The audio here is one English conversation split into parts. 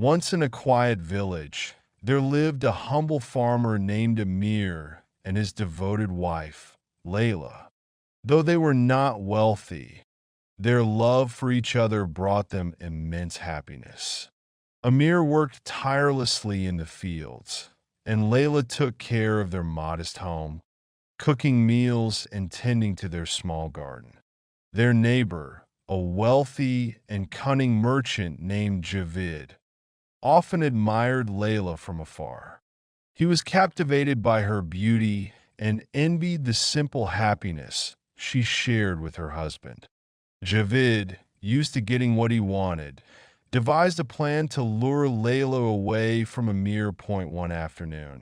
Once in a quiet village, there lived a humble farmer named Amir and his devoted wife, Layla. Though they were not wealthy, their love for each other brought them immense happiness. Amir worked tirelessly in the fields, and Layla took care of their modest home, cooking meals and tending to their small garden. Their neighbor, a wealthy and cunning merchant named Javid, often admired Layla from afar. He was captivated by her beauty and envied the simple happiness she shared with her husband. Javid, used to getting what he wanted, devised a plan to lure Layla away from Amir Point one afternoon.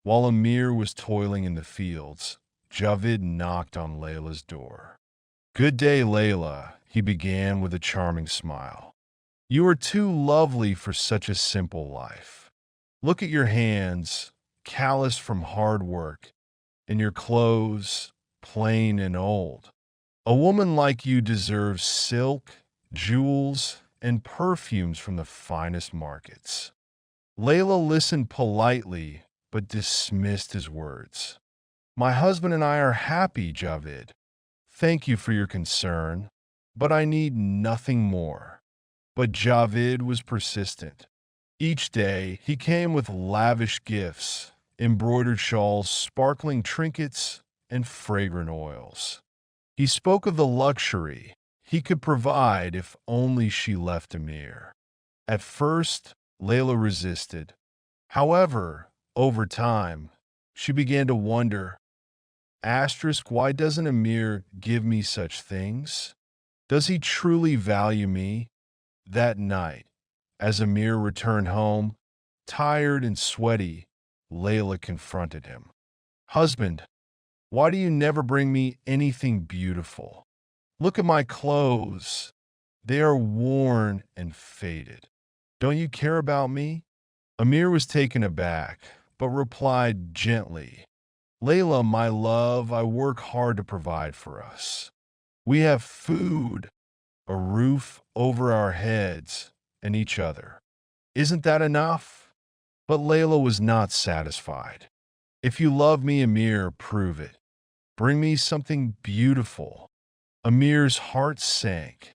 While Amir was toiling in the fields, Javid knocked on Layla's door. "Good day, Layla," he began with a charming smile. "You are too lovely for such a simple life. Look at your hands, calloused from hard work, and your clothes, plain and old. A woman like you deserves silk, jewels, and perfumes from the finest markets." Layla listened politely, but dismissed his words. "My husband and I are happy, Javid. Thank you for your concern, but I need nothing more." But Javid was persistent. Each day, he came with lavish gifts, embroidered shawls, sparkling trinkets, and fragrant oils. He spoke of the luxury he could provide if only she left Amir. At first, Layla resisted. However, over time, she began to wonder, why doesn't Amir give me such things? Does he truly value me? That night, as Amir returned home, tired and sweaty, Layla confronted him. "Husband, why do you never bring me anything beautiful? Look at my clothes. They are worn and faded. Don't you care about me?" Amir was taken aback, but replied gently, "Layla, my love, I work hard to provide for us. We have food, a roof over our heads, and each other. Isn't that enough?" But Layla was not satisfied. "If you love me, Amir, prove it. Bring me something beautiful." Amir's heart sank.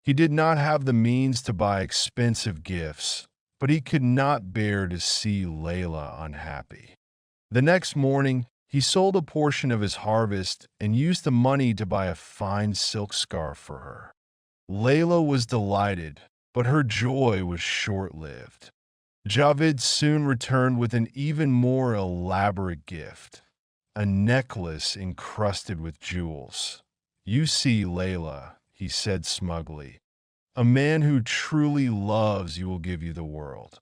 He did not have the means to buy expensive gifts, but he could not bear to see Layla unhappy. The next morning, he sold a portion of his harvest and used the money to buy a fine silk scarf for her. Layla was delighted, but her joy was short-lived. Javid soon returned with an even more elaborate gift, a necklace encrusted with jewels. "You see, Layla," he said smugly, "a man who truly loves you will give you the world.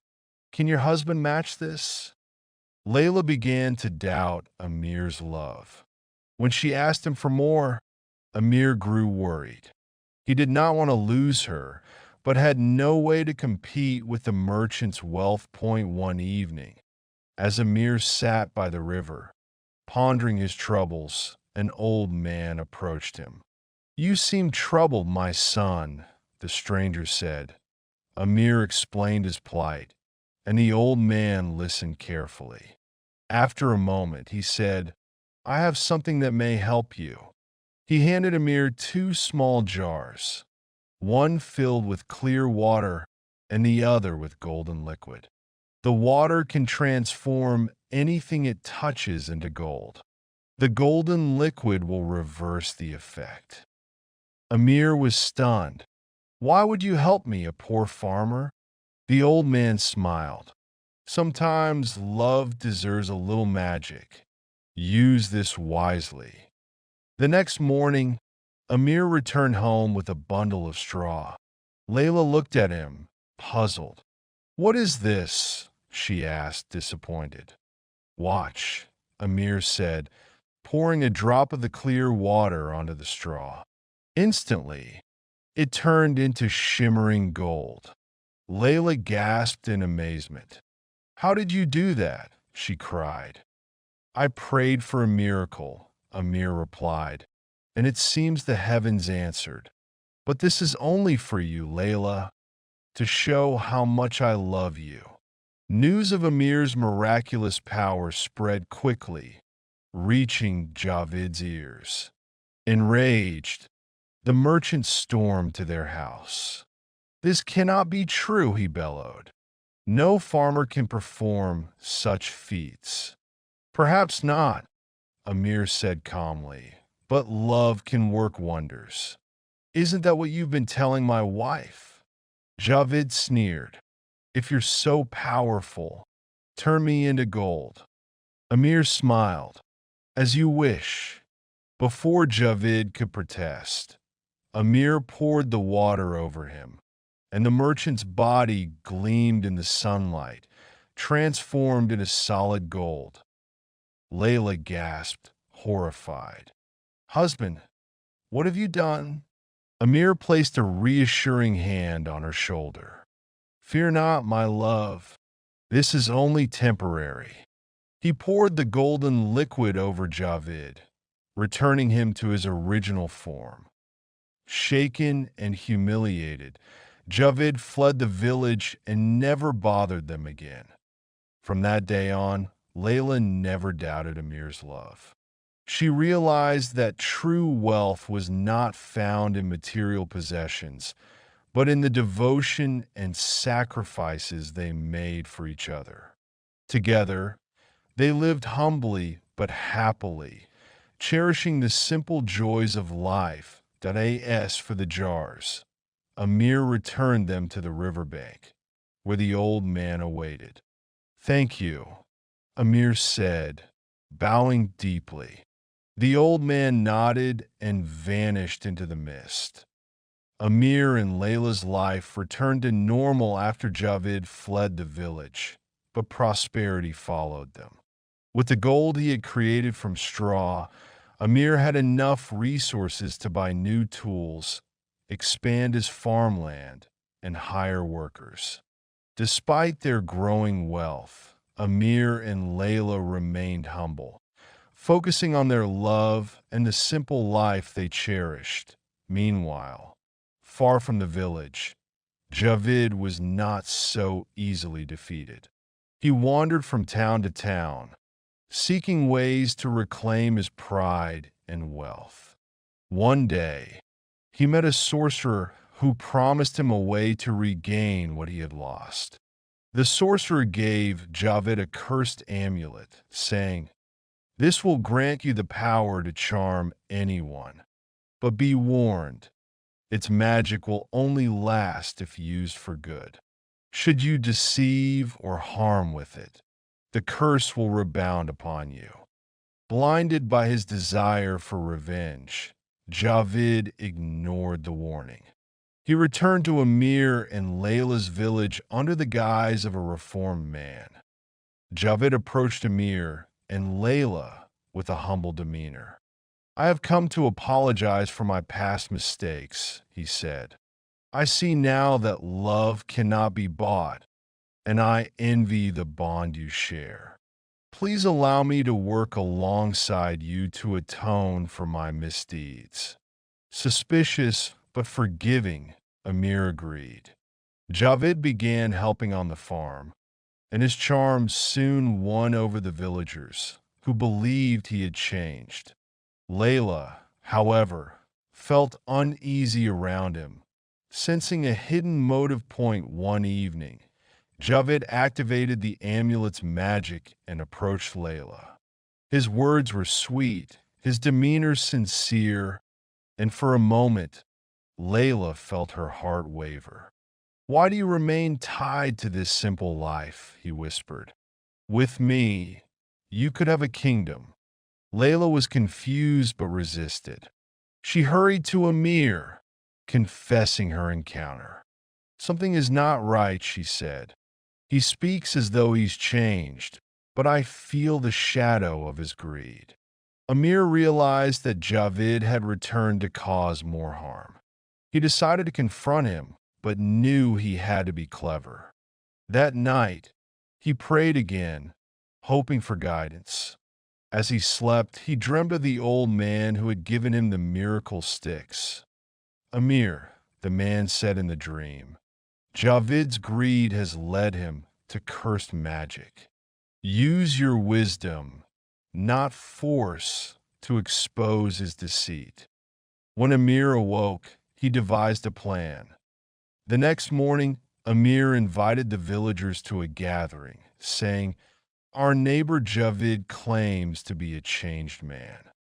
Can your husband match this?" Layla began to doubt Amir's love. When she asked him for more, Amir grew worried. He did not want to lose her, but had no way to compete with the merchant's wealth. Point one evening, as Amir sat by the river, pondering his troubles, an old man approached him. "You seem troubled, my son," the stranger said. Amir explained his plight, and the old man listened carefully. After a moment, he said, "I have something that may help you." He handed Amir two small jars, one filled with clear water and the other with golden liquid. "The water can transform anything it touches into gold. The golden liquid will reverse the effect." Amir was stunned. "Why would you help me, a poor farmer?" The old man smiled. "Sometimes love deserves a little magic. Use this wisely." The next morning, Amir returned home with a bundle of straw. Layla looked at him, puzzled. "What is this?" she asked, disappointed. "Watch," Amir said, pouring a drop of the clear water onto the straw. Instantly, it turned into shimmering gold. Layla gasped in amazement. "How did you do that?" she cried. "I prayed for a miracle," Amir replied, "and it seems the heavens answered. But this is only for you, Layla. to show how much I love you." News of Amir's miraculous power spread quickly, reaching Javid's ears. Enraged, the merchant stormed to their house. "This cannot be true," he bellowed. "No farmer can perform such feats." "Perhaps not," Amir said calmly, "but love can work wonders. Isn't that what you've been telling my wife?" Javid sneered. "If you're so powerful, turn me into gold." Amir smiled. "As you wish." Before Javid could protest, Amir poured the water over him, and the merchant's body gleamed in the sunlight, transformed into solid gold. Layla gasped, horrified. "Husband, what have you done?" Amir placed a reassuring hand on her shoulder. "Fear not, my love. This is only temporary." He poured the golden liquid over Javid, returning him to his original form. Shaken and humiliated, Javid fled the village and never bothered them again. From that day on, Layla never doubted Amir's love. She realized that true wealth was not found in material possessions, but in the devotion and sacrifices they made for each other. Together, they lived humbly but happily, cherishing the simple joys of life. As for the jars, Amir returned them to the riverbank, where the old man awaited. "Thank you," Amir said, bowing deeply. The old man nodded and vanished into the mist. Amir and Layla's life returned to normal after Javid fled the village, but prosperity followed them. With the gold he had created from straw, Amir had enough resources to buy new tools, expand his farmland, and hire workers. Despite their growing wealth, Amir and Layla remained humble, focusing on their love and the simple life they cherished. Meanwhile, far from the village, Javid was not so easily defeated. He wandered from town to town, seeking ways to reclaim his pride and wealth. One day, he met a sorcerer who promised him a way to regain what he had lost. The sorcerer gave Javid a cursed amulet, saying, "This will grant you the power to charm anyone. But be warned, its magic will only last if used for good. Should you deceive or harm with it, the curse will rebound upon you." Blinded by his desire for revenge, Javid ignored the warning. He returned to Amir and Layla's village under the guise of a reformed man. Javid approached Amir and Layla with a humble demeanor. "I have come to apologize for my past mistakes," he said. "I see now that love cannot be bought, and I envy the bond you share. Please allow me to work alongside you to atone for my misdeeds." Suspicious but forgiving, Amir agreed. Javid began helping on the farm, and his charm soon won over the villagers, who believed he had changed. Layla, however, felt uneasy around him. Sensing a hidden motive point one evening, Javid activated the amulet's magic and approached Layla. His words were sweet, his demeanor sincere, and for a moment, Layla felt her heart waver. "Why do you remain tied to this simple life?" he whispered. "With me, you could have a kingdom." Layla was confused but resisted. She hurried to Amir, confessing her encounter. "Something is not right," she said. "He speaks as though he's changed, but I feel the shadow of his greed." Amir realized that Javid had returned to cause more harm. He decided to confront him, but knew he had to be clever. That night, he prayed again, hoping for guidance. As he slept, he dreamed of the old man who had given him the miracle sticks. "Amir," the man said in the dream, Javid's greed has led him to cursed magic. Use your wisdom, not force, to expose his deceit. When Amir awoke, he devised a plan. The next morning, Amir invited the villagers to a gathering, saying, "Our neighbor Javid claims to be a changed man.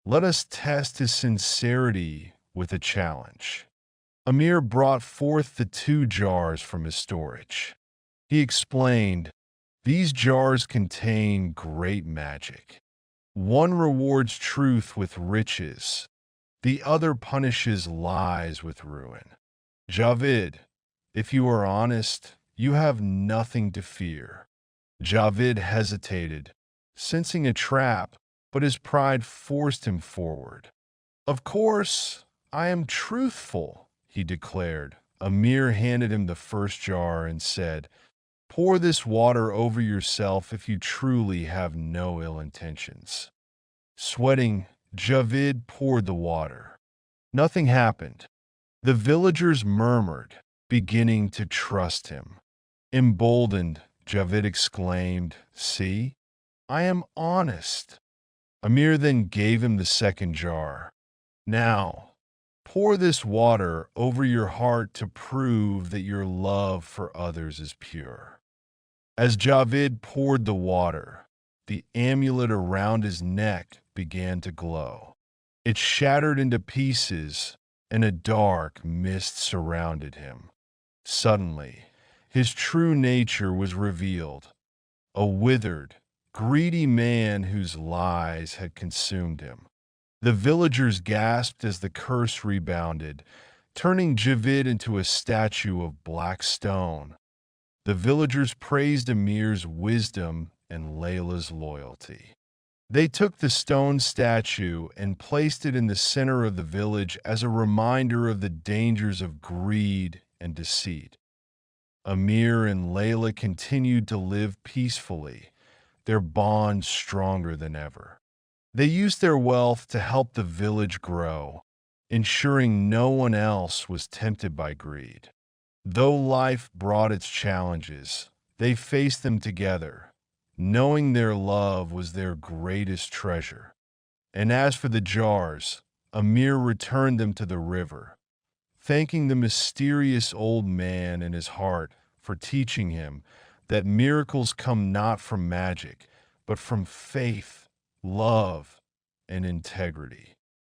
Let us test his sincerity with a challenge." Amir brought forth the 2 jars from his storage. He explained, "These jars contain great magic. One rewards truth with riches, the other punishes lies with ruin. Javid, if you are honest, you have nothing to fear." Javid hesitated, sensing a trap, but his pride forced him forward. "Of course, I am truthful," he declared. Amir handed him the first jar and said, "Pour this water over yourself if you truly have no ill intentions." Sweating, Javid poured the water. Nothing happened. The villagers murmured, beginning to trust him. Emboldened, Javid exclaimed, "See, I am honest." Amir then gave him the second jar. "Now, pour this water over your heart to prove that your love for others is pure." As Javid poured the water, the amulet around his neck began to glow. It shattered into pieces, and a dark mist surrounded him. Suddenly, his true nature was revealed, a withered, greedy man whose lies had consumed him. The villagers gasped as the curse rebounded, turning Javid into a statue of black stone. The villagers praised Amir's wisdom and Layla's loyalty. They took the stone statue and placed it in the center of the village as a reminder of the dangers of greed and deceit. Amir and Layla continued to live peacefully, their bond stronger than ever. They used their wealth to help the village grow, ensuring no one else was tempted by greed. Though life brought its challenges, they faced them together, knowing their love was their greatest treasure. And as for the jars, Amir returned them to the river, thanking the mysterious old man in his heart for teaching him that miracles come not from magic, but from faith, love, and integrity.